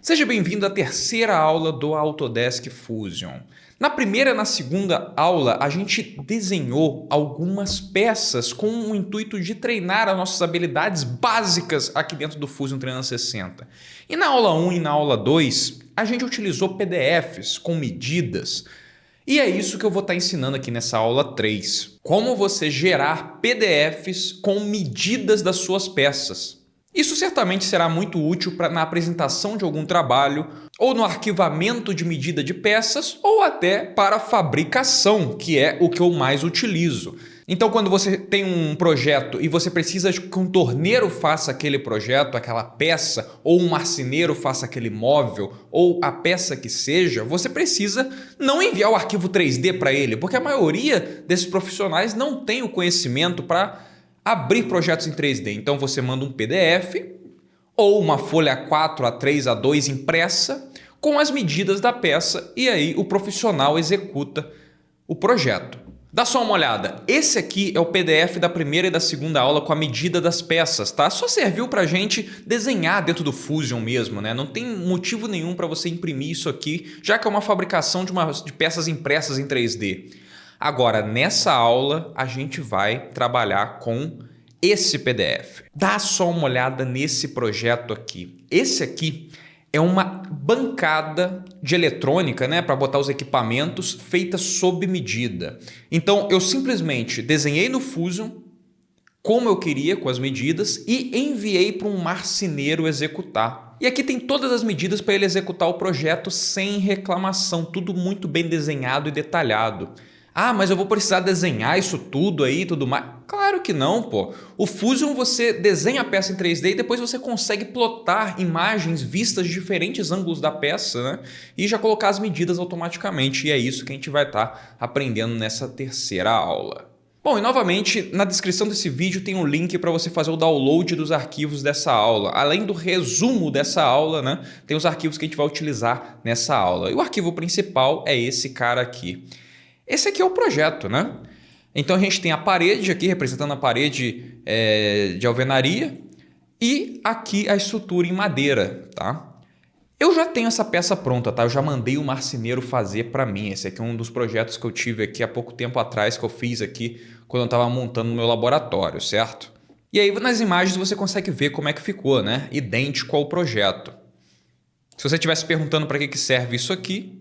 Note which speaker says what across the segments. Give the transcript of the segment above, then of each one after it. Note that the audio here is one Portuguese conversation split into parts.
Speaker 1: Seja bem-vindo à terceira aula do Autodesk Fusion. Na primeira e na segunda aula, a gente desenhou algumas peças com o intuito de treinar as nossas habilidades básicas aqui dentro do Fusion 360. E na aula 1 e na aula 2, a gente utilizou PDFs com medidas. E é isso que eu vou estar ensinando aqui nessa aula 3. Como você gerar PDFs com medidas das suas peças. Isso certamente será muito útil na apresentação de algum trabalho, ou no arquivamento de medida de peças, ou até para a fabricação, que é o que eu mais utilizo. Então, quando você tem um projeto e você precisa que um torneiro faça aquele projeto, aquela peça, ou um marceneiro faça aquele móvel, ou a peça que seja, você precisa não enviar o arquivo 3D para ele, porque a maioria desses profissionais não tem o conhecimento para abrir projetos em 3D. Então você manda um PDF ou uma folha A4, A3, A2 impressa com as medidas da peça e aí o profissional executa o projeto. Dá só uma olhada. Esse aqui é o PDF da primeira e da segunda aula com a medida das peças, tá? Só serviu para a gente desenhar dentro do Fusion mesmo, né? Não tem motivo nenhum para você imprimir isso aqui, já que é uma fabricação de peças impressas em 3D. Agora, nessa aula, a gente vai trabalhar com esse PDF. Dá só uma olhada nesse projeto aqui. Esse aqui é uma bancada de eletrônica, né, para botar os equipamentos feita sob medida. Então, eu simplesmente desenhei no Fusion como eu queria, com as medidas, e enviei para um marceneiro executar. E aqui tem todas as medidas para ele executar o projeto sem reclamação, tudo muito bem desenhado e detalhado. Ah, mas eu vou precisar desenhar isso tudo aí e tudo mais? Claro que não, pô. O Fusion você desenha a peça em 3D e depois você consegue plotar imagens vistas de diferentes ângulos da peça, né? E já colocar as medidas automaticamente. E é isso que a gente vai estar aprendendo nessa terceira aula. Bom, e novamente, na descrição desse vídeo tem um link para você fazer o download dos arquivos dessa aula. Além do resumo dessa aula, né? Tem os arquivos que a gente vai utilizar nessa aula. E o arquivo principal é esse cara aqui. Esse aqui é o projeto, né? Então a gente tem a parede aqui, representando a parede de alvenaria, e aqui a estrutura em madeira, tá? Eu já tenho essa peça pronta, tá? Eu já mandei o marceneiro fazer para mim. Esse aqui é um dos projetos que eu tive aqui há pouco tempo atrás, que eu fiz aqui quando eu estava montando o meu laboratório, certo? E aí nas imagens você consegue ver como é que ficou, né? Idêntico ao projeto. Se você estivesse perguntando para que serve isso aqui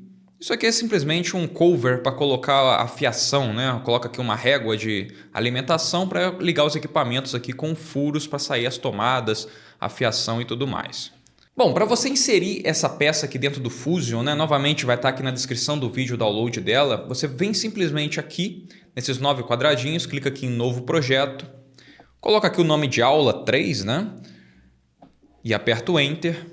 Speaker 1: é simplesmente um cover para colocar a fiação, né? Coloca aqui uma régua de alimentação para ligar os equipamentos aqui com furos para sair as tomadas, a fiação e tudo mais. Bom, para você inserir essa peça aqui dentro do Fusion, né? Novamente vai estar aqui na descrição do vídeo o download dela. Você vem simplesmente aqui, nesses 9 quadradinhos, clica aqui em novo projeto, coloca aqui o nome de aula 3, né? E aperta o Enter.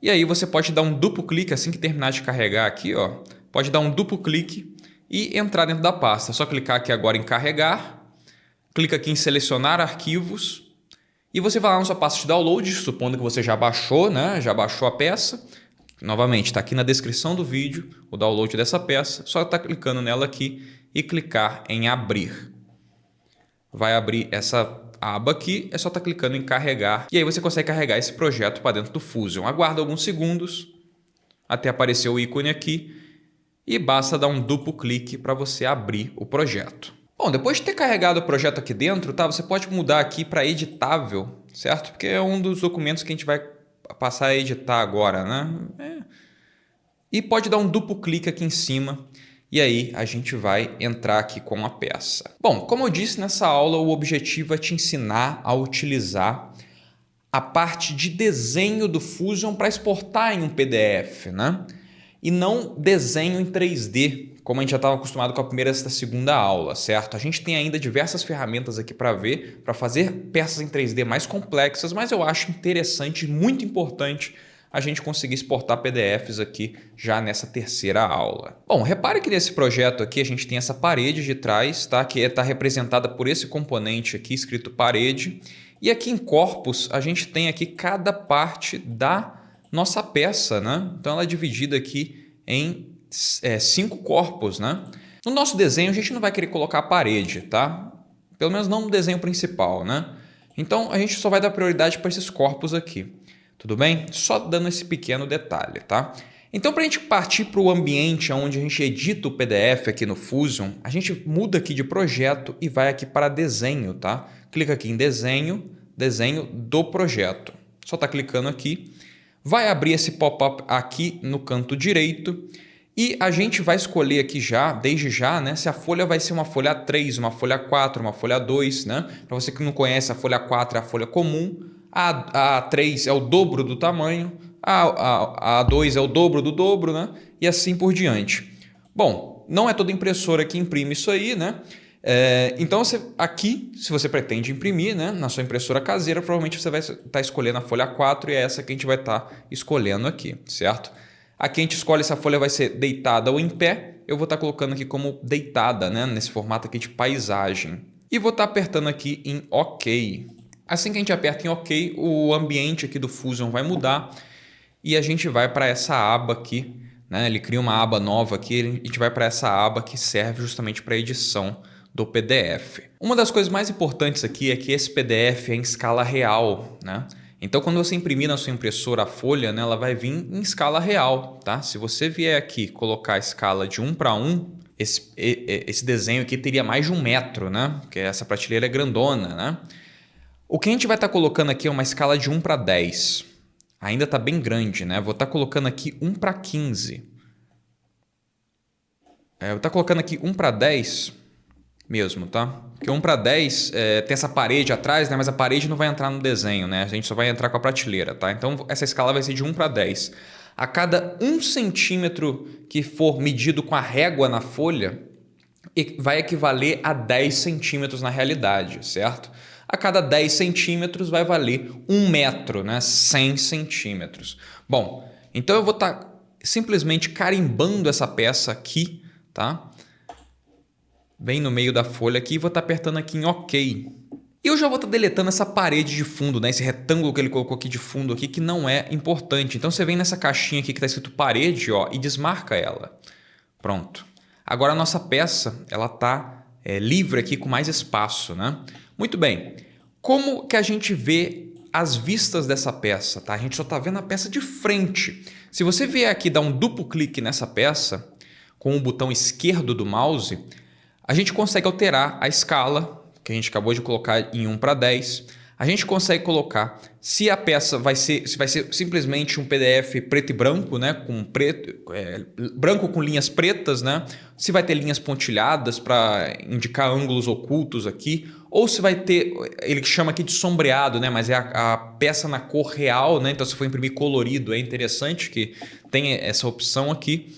Speaker 1: E aí você pode dar um duplo clique assim que terminar de carregar aqui, ó. Pode dar um duplo clique e entrar dentro da pasta. É só clicar aqui agora em carregar, clica aqui em selecionar arquivos e você vai lá na sua pasta de download, supondo que você já baixou, né? Já baixou a peça. Novamente, está aqui na descrição do vídeo o download dessa peça. Só estar clicando nela aqui e clicar em abrir. Vai abrir essa aba aqui, é só estar clicando em carregar e aí você consegue carregar esse projeto para dentro do Fusion. Aguarda alguns segundos até aparecer o ícone aqui e basta dar um duplo clique para você abrir o projeto. Bom, depois de ter carregado o projeto aqui dentro, tá, você pode mudar aqui para editável, certo? Porque é um dos documentos que a gente vai passar a editar agora, né? E pode dar um duplo clique aqui em cima. E aí a gente vai entrar aqui com a peça. Bom, como eu disse nessa aula, o objetivo é te ensinar a utilizar a parte de desenho do Fusion para exportar em um PDF, né? E não desenho em 3D, como a gente já estava acostumado com a primeira e a segunda aula, certo? A gente tem ainda diversas ferramentas aqui para ver, para fazer peças em 3D mais complexas, mas eu acho interessante, muito importante, a gente conseguir exportar PDFs aqui já nessa terceira aula. Bom, repare que nesse projeto aqui a gente tem essa parede de trás, tá? Que está representada por esse componente aqui escrito parede. E aqui em corpos a gente tem aqui cada parte da nossa peça, né? Então ela é dividida aqui em 5 corpos, né? No nosso desenho a gente não vai querer colocar a parede, tá? Pelo menos não no desenho principal, né? Então a gente só vai dar prioridade para esses corpos aqui. Tudo bem? Só dando esse pequeno detalhe, tá? Então, para a gente partir para o ambiente onde a gente edita o PDF aqui no Fusion, a gente muda aqui de projeto e vai aqui para desenho, tá? Clica aqui em desenho, desenho do projeto. Só tá clicando aqui. Vai abrir esse pop-up aqui no canto direito e a gente vai escolher aqui já, desde já, né, se a folha vai ser uma folha A3, uma folha A4, uma folha A2, né? Para você que não conhece, a folha A4 é a folha comum, a A3 é o dobro do tamanho, a A2 é o dobro do dobro, né? E assim por diante. Bom, não é toda impressora que imprime isso aí, né? Então, aqui, se você pretende imprimir, né, na sua impressora caseira, provavelmente você vai estar escolhendo a folha 4 e é essa que a gente vai estar escolhendo aqui, certo? Aqui a gente escolhe se a folha vai ser deitada ou em pé. Eu vou estar colocando aqui como deitada, né, nesse formato aqui de paisagem. E vou estar apertando aqui em OK. Assim que a gente aperta em OK, o ambiente aqui do Fusion vai mudar e a gente vai para essa aba aqui, né? Ele cria uma aba nova aqui, a gente vai para essa aba que serve justamente para edição do PDF. Uma das coisas mais importantes aqui é que esse PDF é em escala real, né? Então, quando você imprimir na sua impressora a folha, né, ela vai vir em escala real, tá? Se você vier aqui colocar a escala de 1 para 1, esse desenho aqui teria mais de 1 metro, né? Porque essa prateleira é grandona, né? O que a gente vai estar colocando aqui é uma escala de 1 para 10. Ainda está bem grande, né? Vou estar colocando aqui 1 para 15. Vou estar colocando aqui 1 para 10 mesmo, tá? Porque 1 para 10 tem essa parede atrás, né? Mas a parede não vai entrar no desenho, né? A gente só vai entrar com a prateleira, tá? Então, essa escala vai ser de 1 para 10. A cada 1 centímetro que for medido com a régua na folha, vai equivaler a 10 centímetros na realidade, certo? A cada 10 centímetros vai valer 1 metro, né? 100 centímetros. Bom, então eu vou estar simplesmente carimbando essa peça aqui, tá? Bem no meio da folha aqui e vou estar apertando aqui em OK. E eu já vou estar deletando essa parede de fundo, né? Esse retângulo que ele colocou aqui de fundo aqui, que não é importante. Então você vem nessa caixinha aqui que está escrito parede, ó, e desmarca ela. Pronto. Agora a nossa peça ela está livre aqui com mais espaço, né? Muito bem. Como que a gente vê as vistas dessa peça, tá? A gente só está vendo a peça de frente. Se você vier aqui dar um duplo clique nessa peça com o botão esquerdo do mouse, a gente consegue alterar a escala, que a gente acabou de colocar em 1 para 10. A gente consegue colocar se a peça se vai ser simplesmente um PDF preto e branco, né? Branco com linhas pretas, né? Se vai ter linhas pontilhadas para indicar ângulos ocultos aqui, ou se vai ter, ele chama aqui de sombreado, né? Mas é a peça na cor real, né? Então, se for imprimir colorido, é interessante que tenha essa opção aqui.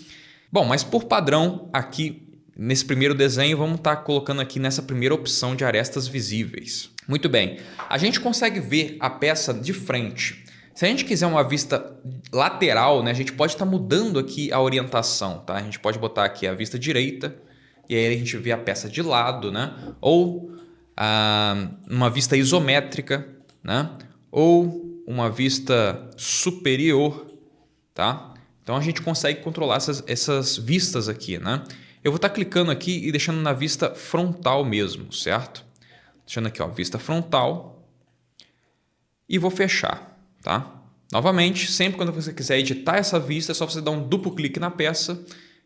Speaker 1: Bom, mas por padrão, aqui nesse primeiro desenho, vamos estar colocando aqui nessa primeira opção de arestas visíveis. Muito bem, a gente consegue ver a peça de frente. Se a gente quiser uma vista lateral, né, a gente pode estar mudando aqui a orientação, tá? A gente pode botar aqui a vista direita e aí a gente vê a peça de lado, né? Ou uma vista isométrica, né? Ou uma vista superior, tá? Então a gente consegue controlar essas vistas aqui, né? Eu vou estar clicando aqui e deixando na vista frontal mesmo, certo? Deixando aqui, ó, vista frontal. E vou fechar, tá? Novamente, sempre quando você quiser editar essa vista, é só você dar um duplo clique na peça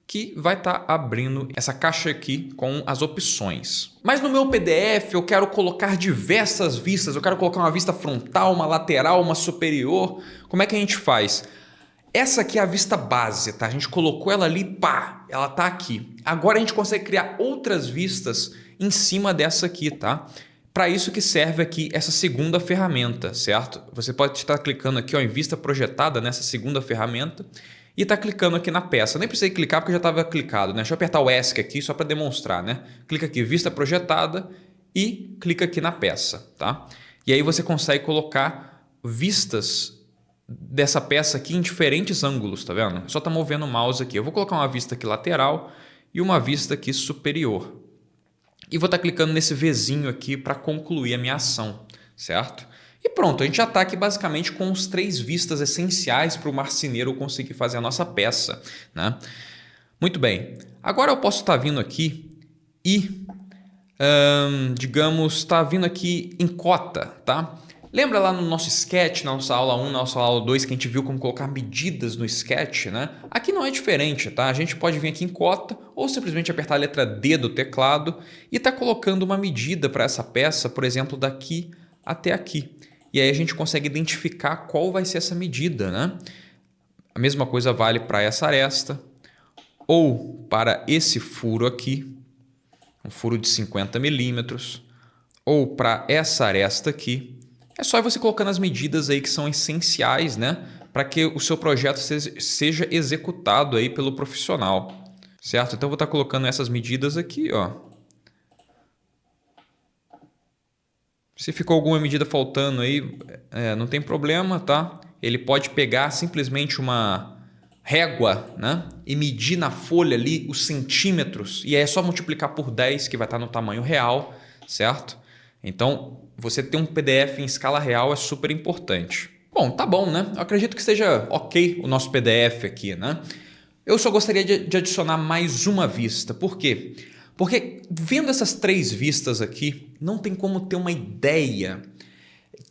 Speaker 1: que vai estar abrindo essa caixa aqui com as opções. Mas no meu PDF eu quero colocar diversas vistas. Eu quero colocar uma vista frontal, uma lateral, uma superior. Como é que a gente faz? Essa aqui é a vista base, tá? A gente colocou ela ali, pá, ela tá aqui. Agora a gente consegue criar outras vistas em cima dessa aqui, tá? Para isso que serve aqui essa segunda ferramenta, certo? Você pode estar clicando aqui, ó, em vista projetada nessa segunda ferramenta e tá clicando aqui na peça. Eu nem precisei clicar porque já estava clicado, né? Deixa eu apertar o ESC aqui só para demonstrar, né? Clica aqui, vista projetada e clica aqui na peça, tá? E aí você consegue colocar vistas dessa peça aqui em diferentes ângulos, tá vendo? Só tá movendo o mouse aqui. Eu vou colocar uma vista aqui lateral e uma vista aqui superior. E vou estar clicando nesse Vzinho aqui para concluir a minha ação, certo? E pronto, a gente já está aqui basicamente com os 3 vistas essenciais para o marceneiro conseguir fazer a nossa peça, né? Muito bem. Agora eu posso estar vindo aqui e, digamos, estar vindo aqui em cota, tá? Lembra lá no nosso sketch, na nossa aula 1, na nossa aula 2, que a gente viu como colocar medidas no sketch, né? Aqui não é diferente, tá? A gente pode vir aqui em cota ou simplesmente apertar a letra D do teclado e tá colocando uma medida para essa peça, por exemplo, daqui até aqui. E aí a gente consegue identificar qual vai ser essa medida, né? A mesma coisa vale para essa aresta ou para esse furo aqui, um furo de 50 milímetros, ou para essa aresta aqui. É só você colocando as medidas aí que são essenciais, né, para que o seu projeto seja executado aí pelo profissional, certo? Então eu vou estar colocando essas medidas aqui, ó. Se ficou alguma medida faltando aí, não tem problema, tá? Ele pode pegar simplesmente uma régua, né, e medir na folha ali os centímetros, e aí é só multiplicar por 10 que vai estar no tamanho real, certo? Então, você ter um PDF em escala real é super importante. Bom, tá bom, né? Eu acredito que esteja ok o nosso PDF aqui, né? Eu só gostaria de adicionar mais uma vista. Por quê? Porque vendo essas 3 vistas aqui, não tem como ter uma ideia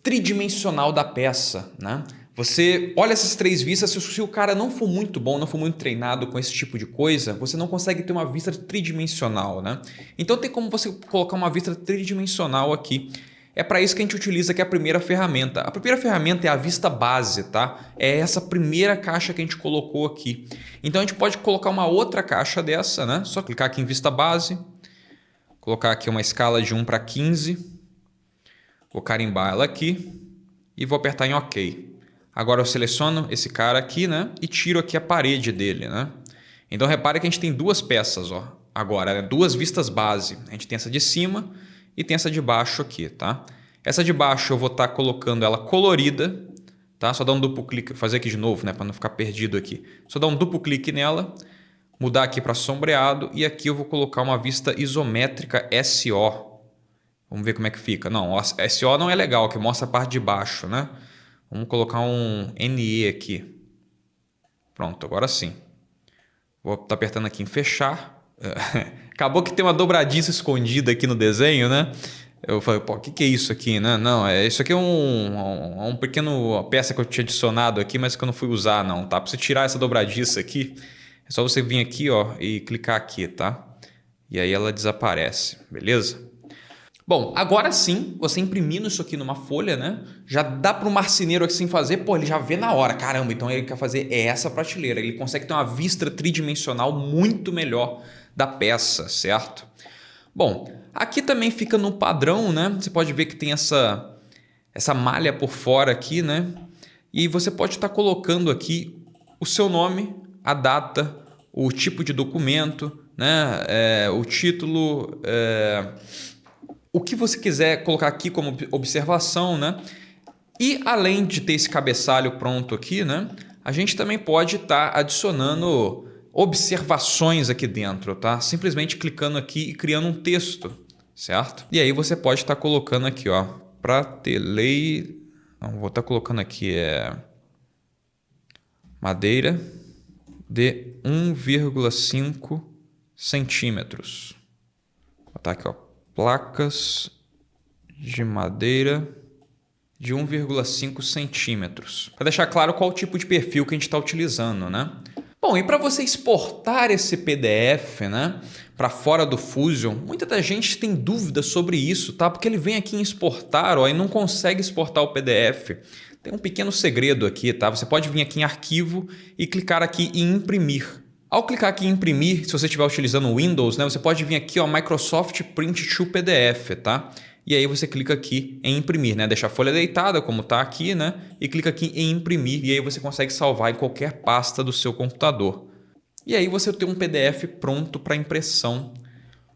Speaker 1: tridimensional da peça, né? Você olha essas 3 vistas, se o cara não for muito bom, não for muito treinado com esse tipo de coisa, você não consegue ter uma vista tridimensional, né? Então tem como você colocar uma vista tridimensional aqui. É para isso que a gente utiliza aqui a primeira ferramenta. A primeira ferramenta é a vista base, tá? É essa primeira caixa que a gente colocou aqui. Então a gente pode colocar uma outra caixa dessa, né? Só clicar aqui em vista base, colocar aqui uma escala de 1 para 15, vou carimbar ela aqui e vou apertar em OK. Agora eu seleciono esse cara aqui, né? E tiro aqui a parede dele, né? Então repare que a gente tem 2 peças, ó. Agora, né? 2 vistas base. A gente tem essa de cima e tem essa de baixo aqui, tá? Essa de baixo eu vou estar colocando ela colorida, tá? Só dar um duplo clique, fazer aqui de novo, né? Para não ficar perdido aqui. Só dar um duplo clique nela, mudar aqui para sombreado e aqui eu vou colocar uma vista isométrica SO. Vamos ver como é que fica. Não, SO não é legal, que mostra a parte de baixo, né? Vamos colocar um NE aqui. Pronto, agora sim. Vou estar apertando aqui em fechar. Acabou que tem uma dobradiça escondida aqui no desenho, né? Eu falei, pô, o que é isso aqui, né? Não, isso aqui é um pequeno peça que eu tinha adicionado aqui, mas que eu não fui usar, não, tá? Para você tirar essa dobradiça aqui, é só você vir aqui, ó, e clicar aqui, tá? E aí ela desaparece, beleza? Bom, agora sim, você imprimindo isso aqui numa folha, né? Já dá para o marceneiro assim fazer, pô, ele já vê na hora, caramba, então ele quer fazer essa prateleira. Ele consegue ter uma vista tridimensional muito melhor da peça, certo? Bom, aqui também fica no padrão, né? Você pode ver que tem essa malha por fora aqui, né? E você pode estar colocando aqui o seu nome, a data, o tipo de documento, né? O título... O que você quiser colocar aqui como observação, né? E além de ter esse cabeçalho pronto aqui, né? A gente também pode estar adicionando observações aqui dentro, tá? Simplesmente clicando aqui e criando um texto, certo? E aí você pode estar colocando aqui, ó, prateleira... Não, vou estar colocando aqui, madeira de 1,5 centímetros. Vou botar aqui, ó. Placas de madeira de 1,5 centímetros. Para deixar claro qual tipo de perfil que a gente está utilizando, né? Bom, e para você exportar esse PDF, né, para fora do Fusion, muita da gente tem dúvidas sobre isso, tá? Porque ele vem aqui em exportar, ó, e não consegue exportar o PDF. Tem um pequeno segredo aqui, tá? Você pode vir aqui em arquivo e clicar aqui em imprimir. Ao clicar aqui em imprimir, se você estiver utilizando o Windows, né, você pode vir aqui, ó, Microsoft Print to PDF, tá? E aí você clica aqui em imprimir, né? Deixa a folha deitada como está aqui, né? E clica aqui em imprimir e aí você consegue salvar em qualquer pasta do seu computador. E aí você tem um PDF pronto para impressão.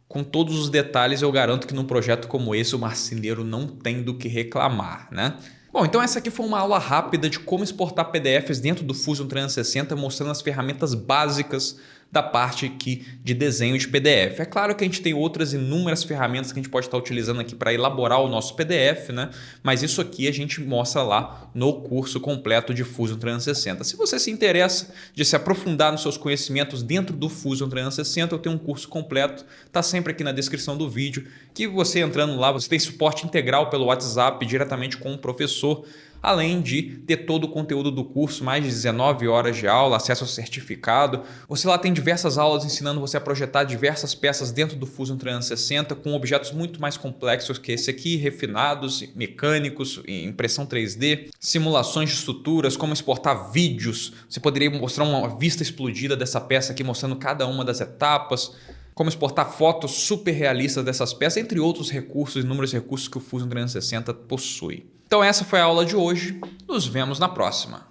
Speaker 1: Com todos os detalhes, eu garanto que num projeto como esse o marceneiro não tem do que reclamar, né? Bom, então essa aqui foi uma aula rápida de como exportar PDFs dentro do Fusion 360, mostrando as ferramentas básicas da parte aqui de desenho de PDF. É claro que a gente tem outras inúmeras ferramentas que a gente pode estar utilizando aqui para elaborar o nosso PDF, né? Mas isso aqui a gente mostra lá no curso completo de Fusion 360. Se você se interessa de se aprofundar nos seus conhecimentos dentro do Fusion 360, eu tenho um curso completo, está sempre aqui na descrição do vídeo, que você entrando lá, você tem suporte integral pelo WhatsApp diretamente com o professor, além de ter todo o conteúdo do curso, mais de 19 horas de aula, acesso ao certificado. Você lá tem diversas aulas ensinando você a projetar diversas peças dentro do Fusion 360 com objetos muito mais complexos que esse aqui, refinados, mecânicos, impressão 3D, simulações de estruturas, como exportar vídeos. Você poderia mostrar uma vista explodida dessa peça aqui, mostrando cada uma das etapas, como exportar fotos super realistas dessas peças, entre outros recursos, inúmeros recursos que o Fusion 360 possui. Então essa foi a aula de hoje, nos vemos na próxima.